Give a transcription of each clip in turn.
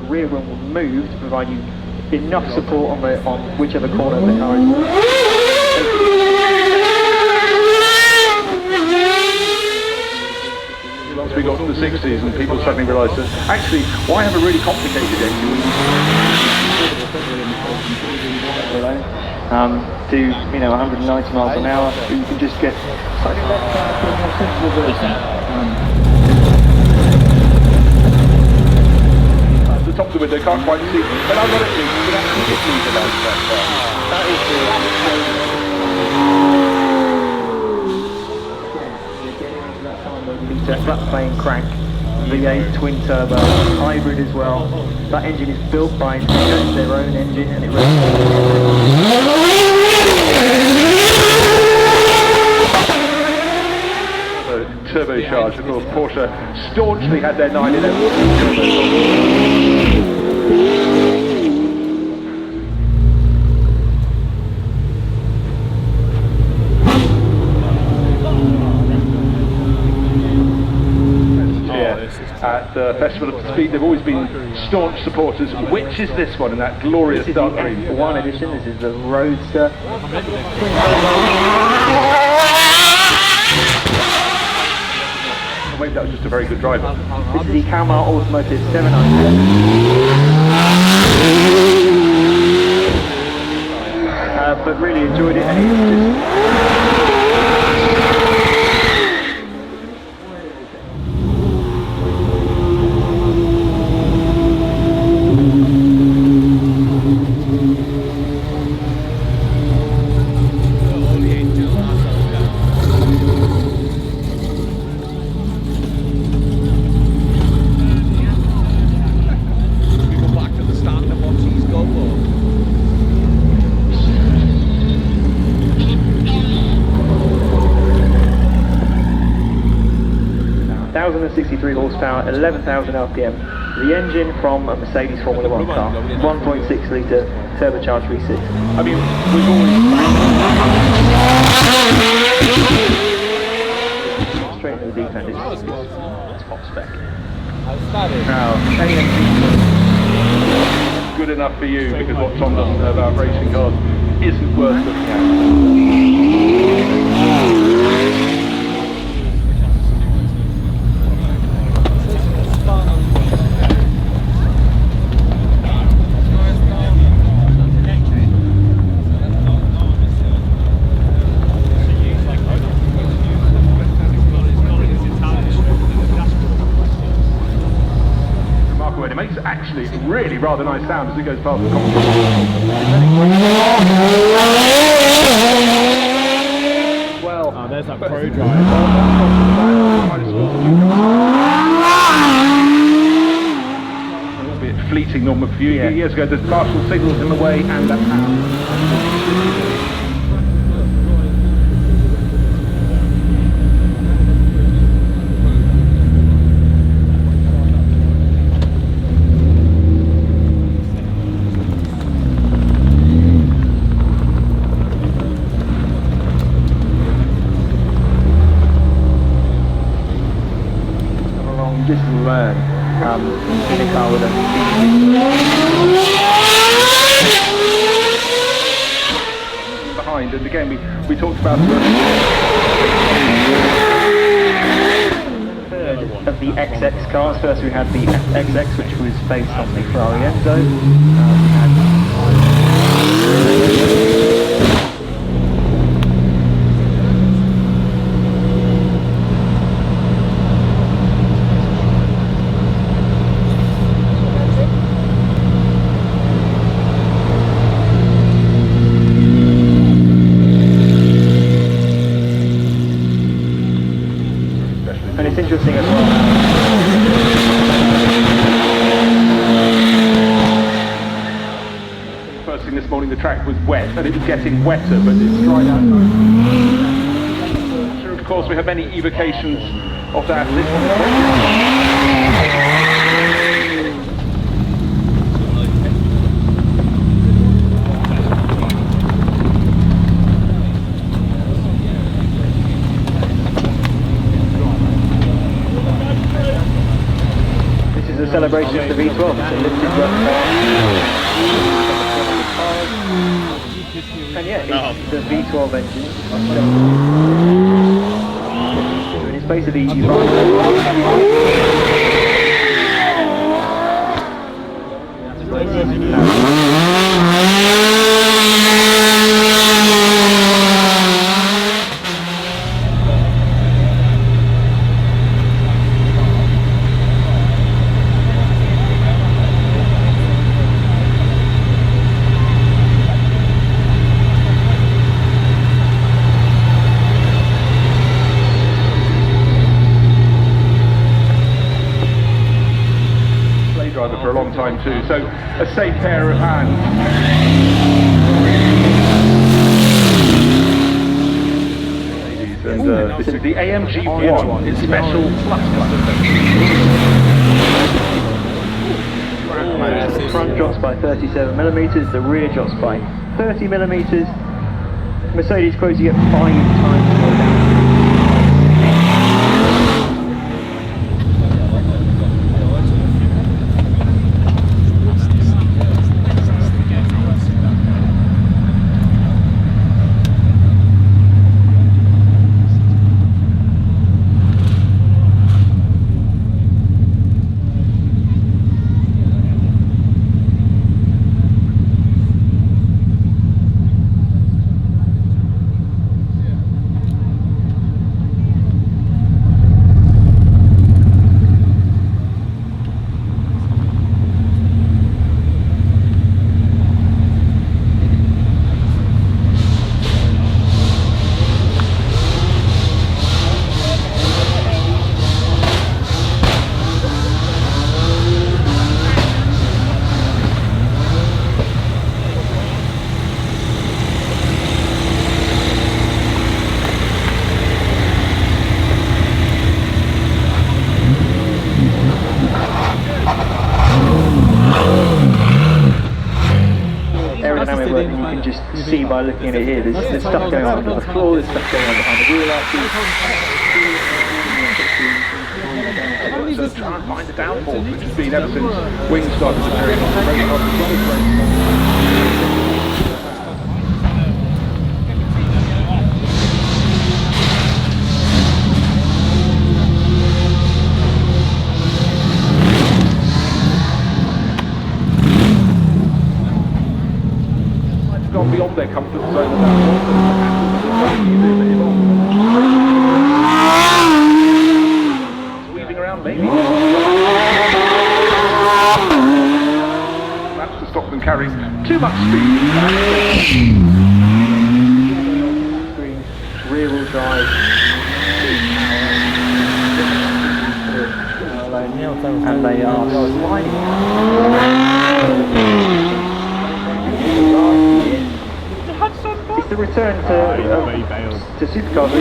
rear wheel will move to provide you enough support on whichever corner the car is. Once we got to the 60s and people suddenly realised that actually, why have a really complicated engine? To 190 miles an hour, you can just get slightly less power, more sensible version. At the top of the window, can't quite see, but I've got it, you can actually get me to that. That is the flat plane crank, V8 twin turbo, hybrid as well. That engine is built by their own engine and it turbocharged. Of course, Porsche staunchly had their 911 at the Festival of Speed. They've always been staunch supporters. Which is this one in that glorious dark green? This is the F1 edition. This is the Roadster. Maybe that was just a very good driver. This is the Kalmar Automotive 700. But really enjoyed it, and it's just 1,063 horsepower, 11,000 RPM. The engine from a Mercedes Formula 1 car, 1.6 litre turbocharged V6. I mean, we've always straight into the deep end. It's top spec. now good enough for you, because what Tom doesn't know about racing cars isn't worth looking at. It makes actually really rather nice sound as it goes past the concrete. Well, there's that pro drive. A little bit fleeting, Norman, a few years ago. There's partial signals in the way, and that's how. Just learn in a car with a behind, and again we talked about of the XX cars. First we had the XX, which was based on the Ferrari Enzo. And it's interesting as well. First thing this morning, the track was wet, and it was getting wetter, but it's dried out. Sure, of course, we have many evocations of that. vibration of the V12. It's a lifted work and yeah, it's the V12 engine. And it's basically for a long time too, so a safe pair of hands. And this is the AMG ONE, it's special plus. the front drops by 37mm, the rear drops by 30mm. Mercedes quotes you get 5 times more down. You can just see by looking at it here, there's stuff going on under the floor, there's stuff going on behind the wheel arches. So try and find the downforce, which has been ever since wings started appearing on the road. Gone beyond their comfort zone at that point. Weaving around maybe. That's to stop them carrying too much speed. Rear wheel drive. And they are sliding. It's the return to Supercars.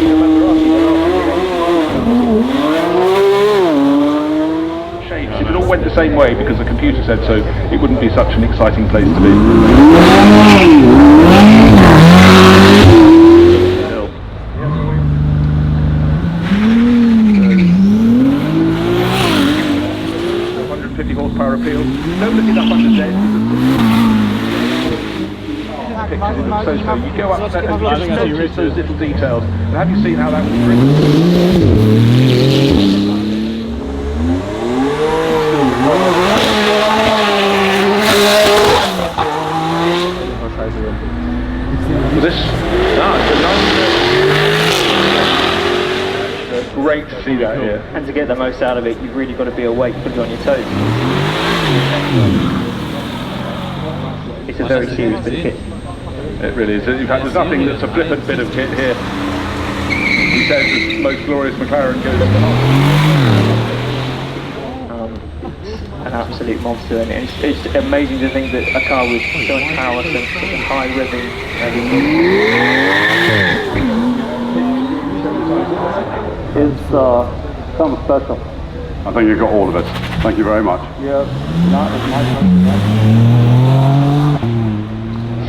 Shame, if it all went the same way because the computer said so, it wouldn't be such an exciting place to be. 150 horsepower appeal. Don't look it up under Z. Pictures, it looks so slow. You go up there and you just notice those little details. And have you seen how that was driven? This, it's great to see that here. And to get the most out of it, you've really got to be awake, fully on your toes. It's a very serious bit of kit. It really is. In fact, there's nothing that's a flippant bit of kit here. He says the most glorious McLaren goes to It's an absolute monster, and it's amazing to think that a car with so much power, so high revving, It's something special. I think you've got all of it. Thank you very much. Yeah, not as much.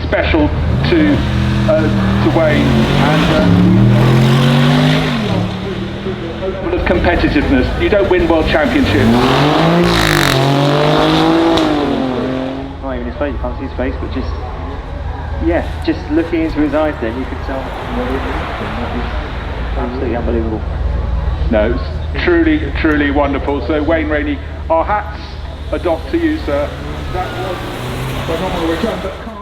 special to Wayne, and full of competitiveness. You don't win world championships Not even his face, you can't see his face, but just, yeah, just looking into his eyes then, you can tell that is absolutely unbelievable. No, it's truly, truly wonderful. So Wayne Rainey, our hats are doffed to you, sir. That was phenomenal return.